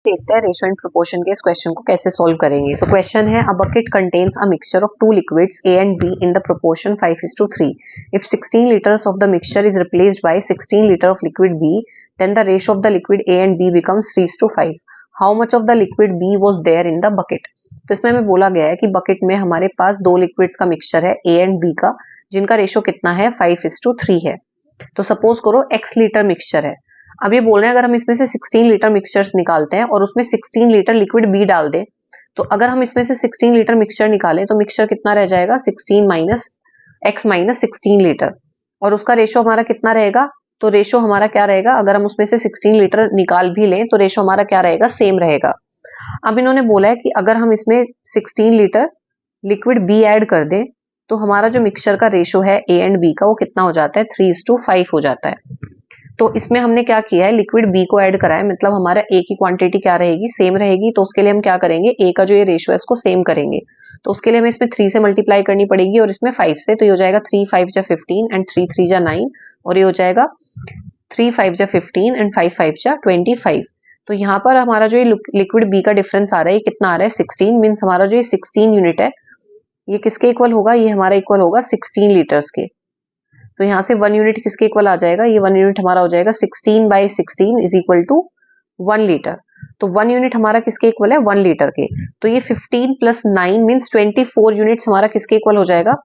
देखते हैं ratio and proportion के इस क्वेश्चन को कैसे सॉल्व करेंगे। तो क्वेश्चन है a bucket contains a mixture of two liquids A and B in the proportion 5:3. If 16 liters of the mixture is replaced by 16 liter of liquid B, then the ratio of the liquid A and B becomes 3:5. How much of the liquid B was there in the bucket? तो इसमें हमें बोला गया है कि bucket में हमारे पास दो लिक्विड्स का मिक्सचर है A and B का, जिनका रेशो कितना है 5:3 है। तो सपोज करो x लीटर मिक्सचर है। अब ये बोल रहे हैं अगर हम इसमें से 16 लीटर मिक्सचर्स निकालते हैं और उसमें 16 लीटर लिक्विड बी डाल दें, तो अगर हम इसमें से 16 लीटर मिक्सचर निकालें तो मिक्सचर कितना रह जाएगा 16 माइनस x माइनस 16 लीटर, और उसका रेशो हमारा कितना रहेगा। तो रेशो हमारा क्या रहेगा, अगर हम उसमें से 16 लीटर निकाल भी लें तो रेशो हमारा क्या रहेगा, सेम रहेगा। अब इन्होंने बोला है कि अगर हम इसमें 16 लीटर लिक्विड बी ऐड कर दें तो हमारा जो मिक्सचर का रेशो है ए एंड बी का वो कितना हो जाता है 3:5 हो जाता है। तो इसमें हमने क्या किया है, लिक्विड बी को ऐड करा है, मतलब हमारा ए की क्वांटिटी क्या रहेगी, सेम रहेगी। तो उसके लिए हम क्या करेंगे, ए का जो ये रेशियो है इसको सेम करेंगे। तो उसके लिए हमें इसमें 3 से मल्टीप्लाई करनी पड़ेगी और इसमें 5 से। तो ये हो जाएगा 3 5 जा 15 एंड 3 3 जा 9, और ये हो जाएगा 3 5 जा 15 एंड 5 5 जा 25। तो यहाँ पर हमारा जो ये लिक्विड बी का डिफरेंस आ रहा है ये कितना आ रहा है 16, मीन्स हमारा जो ये 16 यूनिट है ये किसके इक्वल होगा, ये हमारा इक्वल होगा 16 लीटर्स के। तो यहाँ से 1 यूनिट किसके इक्वल आ जाएगा, ये 1 यूनिट हमारा हो जाएगा 16/16 इज इक्वल टू 1 लीटर। तो 1 यूनिट हमारा किसके इक्वल है 1 लीटर के। तो ये 15 + 9 मीन्स 24 यूनिट्स हमारा किसके इक्वल हो जाएगा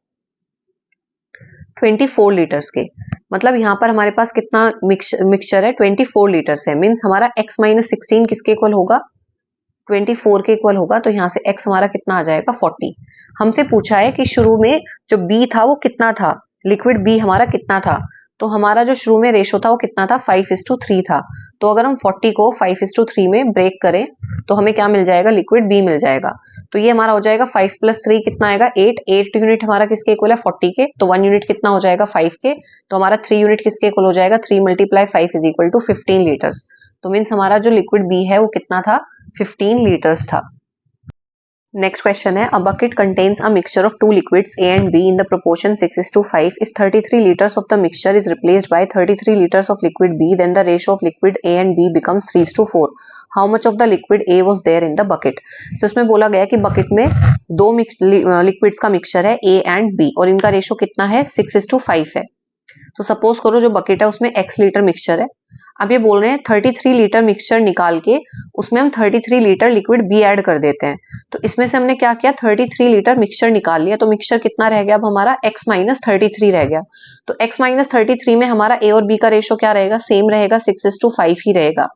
24 लीटर्स के। मतलब यहाँ पर हमारे पास कितना मिक्सचर है 24 लीटर्स है, मीन्स हमारा x माइनस 16 किसके इक्वल होगा 24 के इक्वल होगा। तो यहाँ से x हमारा कितना आ जाएगा 40। हमसे पूछा है कि शुरू में जो b था वो कितना था, लिक्विड बी हमारा कितना था। तो हमारा जो शुरू में रेशो था वो कितना था 5:3 था। तो अगर हम 40 को 5:3 में ब्रेक करें तो हमें क्या मिल जाएगा, लिक्विड बी मिल जाएगा। तो ये हमारा हो जाएगा 5 + 3 कितना आएगा 8 यूनिट हमारा किसके इक्वल है 40 के। तो 1 यूनिट कितना हो जाएगा 5 के। तो हमारा 3 यूनिट किसके इक्वल हो जाएगा 3 × 5 इज इक्वल टू 15 लीटर्स। तो मीन्स हमारा जो लिक्विड बी है वो कितना था 15 लीटर्स था। नेक्स्ट क्वेश्चन है a bucket contains a mixture of two liquids A and B in the proportion 6:5. If 33 liters of the mixture is replaced by 33 liters of liquid B, then the ratio of liquid A and B becomes 3:4. How much of the liquid A was there in the bucket? So इसमें बोला गया है कि bucket में दो liquids का mixture है A and B और इनका रेशो कितना है 6:5 है। तो सपोज करो जो बकेट है उसमें x लीटर मिक्सचर है। अब ये बोल रहे हैं 33 लीटर मिक्सचर निकाल के उसमें हम 33 लीटर लिक्विड बी ऐड कर देते हैं। तो इसमें से हमने क्या किया 33 लीटर मिक्सचर निकाल लिया। तो मिक्सचर कितना रह गया अब हमारा x माइनस 33 रह गया। तो x माइनस 33 में हमारा a और b का रेशो क्या रहेगा, सेम रहेगा 6:5 ही रहेगा।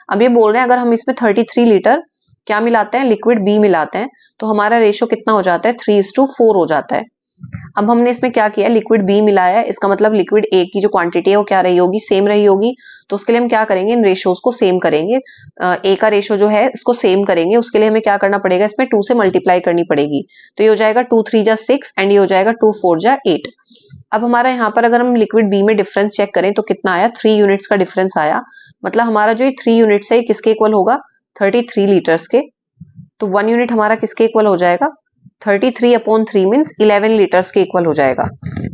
अब ये बोल रहे हैं अगर हम इसमें 33 लीटर क्या मिलाते हैं, लिक्विड बी मिलाते हैं, तो हमारा रेशो कितना हो जाता है 3:4 हो जाता है। अब हमने इसमें क्या किया, लिक्विड बी मिलाया है, इसका मतलब लिक्विड ए की जो क्वांटिटी है वो क्या रही होगी, सेम रही होगी। तो उसके लिए हम क्या करेंगे, इन रेशोज को सेम करेंगे। ए का रेशो जो है इसको सेम करेंगे, उसके लिए हमें क्या करना पड़ेगा, इसमें 2 से मल्टीप्लाई करनी पड़ेगी। तो ये हो जाएगा 2 3 जा 6 एंड ये हो जाएगा 2 4 जा 8। अब हमारा यहाँ पर अगर हम लिक्विड बी में डिफरेंस चेक करें तो कितना आया 3 यूनिट्स का डिफरेंस आया। मतलब हमारा जो ये 3 यूनिट्स है किसके इक्वल होगा 33 लीटर्स के। तो 1 यूनिट हमारा किसके इक्वल हो जाएगा 33/3 मीन्स 11 लीटर्स के इक्वल हो जाएगा।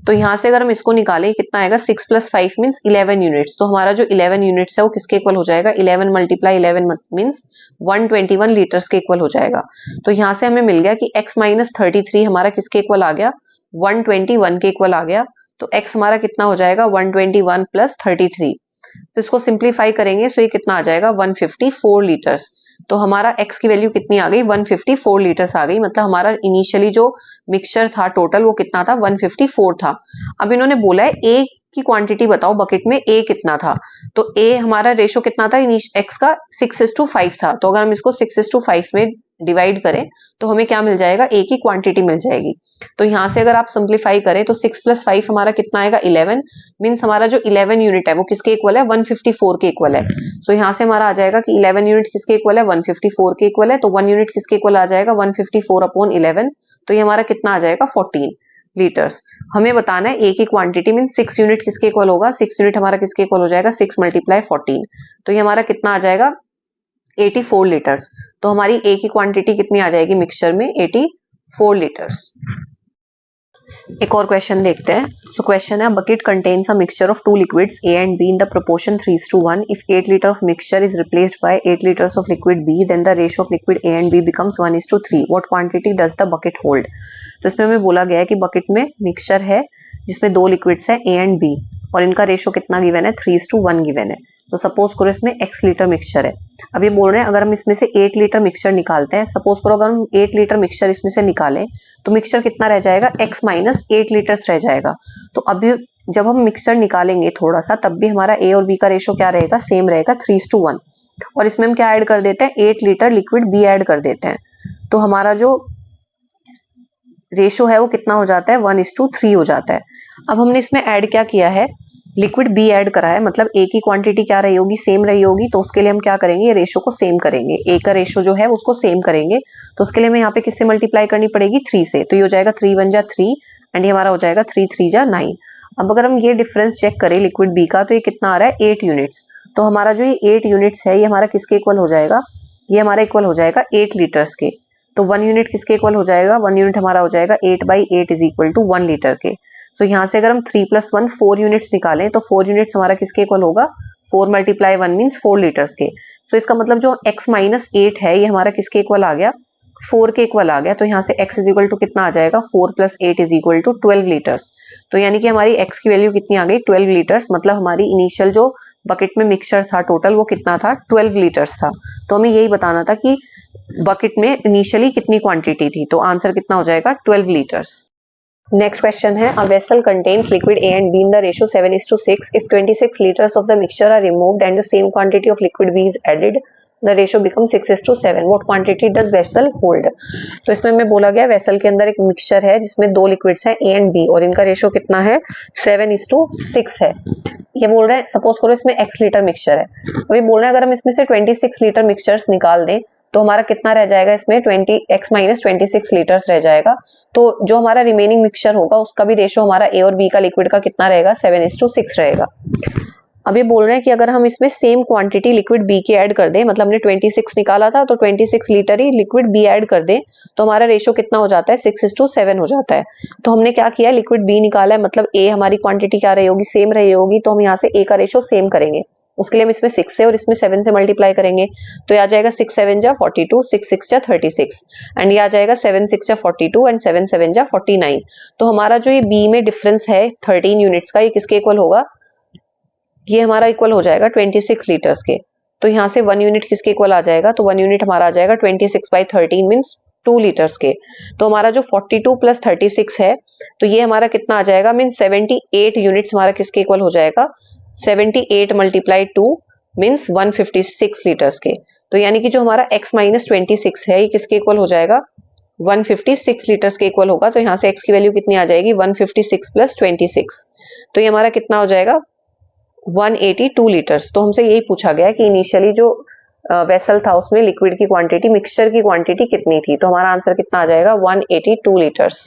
तो यहाँ से अगर हम इसको निकालें कितना आएगा 6 + 5 मीन्स 11 यूनिट्स। तो हमारा जो 11 यूनिट्स है वो किसके इक्वल हो जाएगा 11 × 11 मीन्स 121 लीटर्स के इक्वल हो जाएगा। तो यहाँ से हमें मिल गया कि x माइनस 33 हमारा किसके इक्वल आ गया 121 के इक्वल आ गया। तो x हमारा कितना हो जाएगा 121 + 33। तो इसको सिंप्लीफाई करेंगे सो ये कितना आ जाएगा 154 लीटर्स। तो हमारा x की वैल्यू कितनी आ गई 154 लीटर्स आ गई। मतलब हमारा इनिशियली जो मिक्सचर था टोटल वो कितना था 154 था। अब इन्होंने बोला है a की क्वांटिटी बताओ, बकेट में a कितना था। तो a हमारा रेशो कितना था x का 6:5 था। तो अगर हम इसको 6:5 में डिवाइड करें तो हमें क्या मिल जाएगा a की क्वांटिटी मिल जाएगी। तो यहाँ से अगर आप सिंप्लीफाई करें तो 6 + 5 हमारा कितना आएगा 11 मीन्स हमारा जो 11 यूनिट है वो किसके इक्वल है 154 के इक्वल है। सो यहाँ से हमारा आ जाएगा कि 11 यूनिट किसके इक्वल है 154 के इक्वल है। तो 1 यूनिट किसके इक्वल आ जाएगा 154/11। तो ये हमारा कितना आ जाएगा 14 लीटर्स। हमें बताना है ए की क्वांटिटी मीन 6 यूनिट किसके इक्वल होगा, 6 यूनिट हमारा किसके इक्वल हो जाएगा 6 × 14। तो ये हमारा कितना आ जाएगा 84 लीटर्स। तो हमारी ए की क्वांटिटी कितनी आ जाएगी मिक्सचर में 84 लीटर्स। एक और क्वेश्चन देखते हैं। सो क्वेश्चन है, bucket contains a mixture of two liquids A and B in the proportion 3:1. If 8 liter of mixture is replaced by 8 liters of liquid B, then the ratio of liquid A and B becomes 1:3. What quantity does the bucket hold? तो इसमें हमें बोला गया है कि bucket में mixture है जिसमें दो लिक्विड्स है A and B और इनका रेशो कितना गिवन है, 3:1 गिवन है। तो सपोज करो इसमें x लीटर मिक्सचर है। अब ये बोल रहे हैं अगर हम इसमें से 8 लीटर मिक्सचर निकालते हैं, सपोज करो अगर हम 8 लीटर मिक्सचर इसमें से निकालें तो मिक्सचर कितना रह जाएगा, x माइनस 8 लीटर्स रह जाएगा। तो अभी जब हम मिक्सचर निकालेंगे थोड़ा सा, तब भी हमारा A और B का रेशो क्या रहेगा, सेम रहेगा, 3:1। और इसमें हम क्या ऐड कर देते हैं, 8 लीटर लिक्विड B ऐड कर देते हैं। तो हमारा जो रेशो है वो कितना हो जाता है, 1:3 हो जाता है। अब हमने इसमें ऐड क्या किया है, लिक्विड बी ऐड करा है, मतलब ए की क्वांटिटी क्या रही होगी, सेम रही होगी। तो उसके लिए हम क्या करेंगे, ये रेशो को सेम करेंगे, ए का रेशो जो है उसको सेम करेंगे। तो उसके लिए हमें यहाँ पे किससे मल्टीप्लाई करनी पड़ेगी, 3 से। तो ये हो जाएगा 3 1 जा 3 एंड ये हमारा हो जाएगा 3 3 जा 9। अब अगर हम ये डिफरेंस चेक करें लिक्विड बी का, तो ये कितना आ रहा है, 8 यूनिट्स। तो हमारा जो ये 8 यूनिट्स है ये हमारा किसके इक्वल हो जाएगा, ये हमारा इक्वल हो जाएगा 8 लीटर्स के। तो 1 यूनिट किसके इक्वल हो जाएगा, 1 यूनिट हमारा हो जाएगा 8/8 इज इक्वल टू 1 लीटर के। सो यहाँ से अगर हम 3 + 1 4 यूनिट्स निकालें तो 4 यूनिट्स हमारा किसके इक्वल होगा, 4 × 1 मीन्स 4 लीटर्स के। सो इसका मतलब जो x - 8 है ये हमारा किसके इक्वल आ गया, 4 के इक्वल आ गया। तो यहाँ से x इज इक्वल टू कितना आ जाएगा, 4 + 8 इज इक्वल टू 12 लीटर्स। तो यानी कि हमारी x की वैल्यू कितनी आ गई, 12 लीटर्स। मतलब हमारी इनिशियल जो बकेट में मिक्सचर था टोटल वो कितना था, 12 लीटर्स था। तो हमें यही बताना था कि बकेट में इनिशियली कितनी क्वांटिटी थी। तो आंसर कितना हो जाएगा, 12 लीटर्स। नेक्स्ट क्वेश्चन है, a vessel contains liquid A and B in the ratio 7:6. If 26 liters of the mixture are removed and the same quantity of liquid B is added, the ratio becomes 6:7. What quantity does vessel hold? तो इसमें हमें बोला गया vessel के अंदर एक mixture है जिसमें दो लिक्विड्स हैं A and B और इनका रेशो कितना है, 7:6 है। ये बोल रहे हैं सपोज करो इसमें x लीटर मिक्सचर है। अभी बोल रहे हैं अगर हम इसमें से 26 लीटर मिक्सचर्स निकाल दें तो हमारा कितना रह जाएगा, इसमें x - 26 लीटर्स रह जाएगा। तो जो हमारा रिमेनिंग मिक्सचर होगा उसका भी रेशो हमारा A और B का लिक्विड का कितना रहेगा, 7:6 रहेगा। अब ये बोल रहे हैं कि अगर हम इसमें सेम क्वांटिटी लिक्विड B की ऐड कर दें, मतलब हमने 26 निकाला था तो 26 लीटर ही लिक्विड B ऐड कर दें, तो हमारा रेशो कितना हो जाता है, 6:7 हो जाता है। तो हमने क्या किया, लिक्विड B निकाला है, मतलब A हमारी क्वांटिटी क्या रही होगी, सेम रही होगी। तो हम यहाँ से A का रेशो सेम करेंगे, उसके लिए हम इसमें 6 से और इसमें 7 से मल्टीप्लाई करेंगे। तो ये आ जाएगा 6 7 जा 42, 6 6 जा 36 एंड ये आ जाएगा 7 6 जा 42 एंड 7 7 जा 49। तो हमारा जो ये B में डिफरेंस है 13 यूनिट्स का, ये किसके इक्वल होगा, ये हमारा इक्वल हो जाएगा 26 लीटर्स के। तो यहाँ से 1 यूनिट किसके इक्वल आ जाएगा, तो 1 यूनिट हमारा आ जाएगा 26/13 मीन्स 2 लीटर्स के। तो हमारा जो 42 + 36 है तो ये हमारा कितना आ जाएगा, मीन 78 यूनिट्स हमारा किसके इक्वल हो जाएगा, 78 × 2 मीन्स 156 लीटर्स के। तो यानी कि जो हमारा x - 26 है ये किसके इक्वल हो जाएगा, 156 लीटर्स के इक्वल होगा। तो यहाँ से x की वैल्यू कितनी आ जाएगी, 156 + 26। तो ये हमारा कितना हो जाएगा, 182 लीटर्स। तो हमसे यही पूछा गया कि इनिशियली जो वेसल था उसमें लिक्विड की क्वांटिटी, मिक्सचर की क्वांटिटी कितनी थी। तो हमारा आंसर कितना आ जाएगा, 182 लीटर्स।